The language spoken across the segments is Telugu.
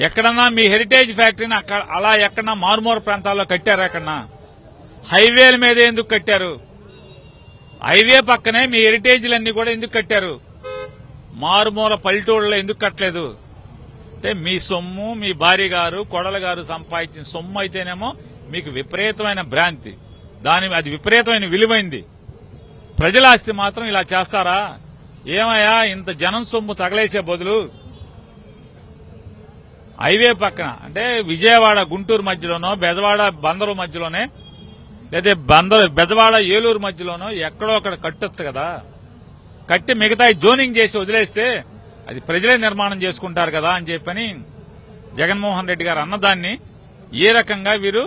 ఎక్కడన్నా మీ హెరిటేజ్ ఫ్యాక్టరీని అక్కడ అలా ఎక్కడన్నా మారుమూల ప్రాంతాల్లో కట్టారా? ఎక్కడన్నా హైవేల మీద ఎందుకు కట్టారు? హైవే పక్కనే మీ హెరిటేజ్లన్నీ కూడా ఎందుకు కట్టారు? మారుమూల పల్లెటూళ్ళలో ఎందుకు కట్టలేదు? అంటే మీ సొమ్ము, మీ భార్య గారు, కొడల గారు సంపాదించిన సొమ్ము అయితేనేమో మీకు విపరీతమైన భ్రాంతి, అది విపరీతమైన విలువైంది. ప్రజల ఆస్తి మాత్రం ఇలా చేస్తారా? ఏమయ్యా, ఇంత జనం సొమ్ము తగలేసే బదులు హైవే పక్కన అంటే విజయవాడ గుంటూరు మధ్యలోనో, బెజవాడ బందరు మధ్యలోనే, లేదా బెజవాడ ఏలూరు మధ్యలోనో ఎక్కడో అక్కడ కట్టొచ్చు కదా. కట్టి మిగతా జోనింగ్ చేసి వదిలేస్తే అది ప్రజలే నిర్మాణం చేసుకుంటారు కదా అని చెప్పని జగన్మోహన్ రెడ్డి గారు అన్నదాన్ని ఏ రకంగా వీరు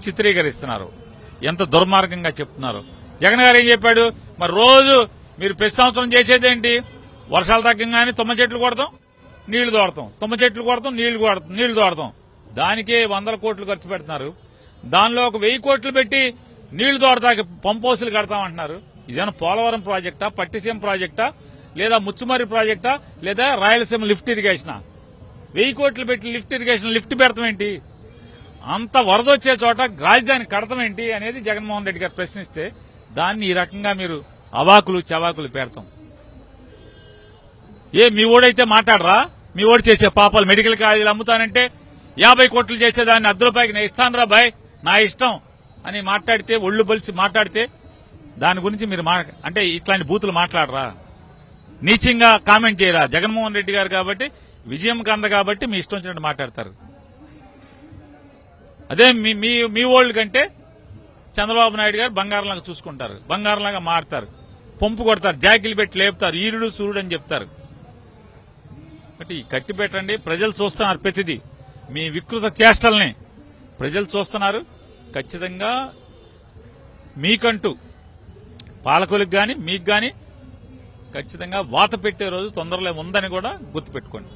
చిత్రీకరిస్తున్నారు, ఎంత దుర్మార్గంగా చెప్తున్నారు. జగన్ గారు ఏం చెప్పాడు? మరి రోజు మీరు ప్రతి సంవత్సరం చేసేదేంటి? వర్షాలు తగ్గంగానే తుమ్మ చెట్లు కొడతాం, నీళ్లు తోడతాం, తుమ్మ చెట్లు కొడతాం, నీళ్లు తోడతాం. దానికే 100 కోట్లు ఖర్చు పెడుతున్నారు. దానిలో ఒక 1000 కోట్లు పెట్టి నీళ్లు తోడతాకి పంపోసులు కడతామంటున్నారు. ఇదేనా పోలవరం ప్రాజెక్టా, పట్టిసీమ ప్రాజెక్టా, లేదా ముచ్చుమర్రి ప్రాజెక్టా, లేదా రాయలసీమ లిఫ్ట్ ఇరిగేషనా? 1000 కోట్లు పెట్టి లిఫ్ట్ పెడతాం ఏంటి? అంత వరద వచ్చే చోట రాజధాని కడతాం ఏంటి అనేది జగన్మోహన్ రెడ్డి గారు ప్రశ్నిస్తే దాన్ని ఈ రకంగా మీరు అవాకులు చవాకులు పెడతాం. మీ ఓడైతే మాట్లాడరా? మీ ఓడి చేసే పాపాలు, మెడికల్ కాలేజీలు అమ్ముతానంటే 50 కోట్లు చేసేదాన్ని 10 రూపాయకి నేను ఇస్తాను రా బాయ్, నా ఇష్టం అని మాట్లాడితే, ఒళ్ళు బలిసి మాట్లాడితే దాని గురించి మీరు అంటే ఇట్లాంటి బూతులు మాట్లాడరా? నీచంగా కామెంట్ చేయరా? జగన్మోహన్ రెడ్డి గారు కాబట్టి, విజయం కంద కాబట్టి మీ ఇష్టం వచ్చినట్టు మాట్లాడతారు. అదే మీ ఓల్డ్ కంటే చంద్రబాబు నాయుడు గారు బంగారంలాగా చూసుకుంటారు, బంగారంలాగా మారుతారు, పంపు కొడతారు, జాకీలు పెట్టి లేపుతారు, ఈరుడు సూర్యుడు అని చెప్తారు. కాబట్టి కట్టి పెట్టండి. ప్రజలు చూస్తున్నారు ప్రతిదీ, మీ వికృత చేష్టల్ని ప్రజలు చూస్తున్నారు. ఖచ్చితంగా మీకంటూ పాలకులకు గాని మీకు గాని ఖచ్చితంగా వాత పెట్టే రోజు తొందరలో ఉందని కూడా గుర్తుపెట్టుకోండి.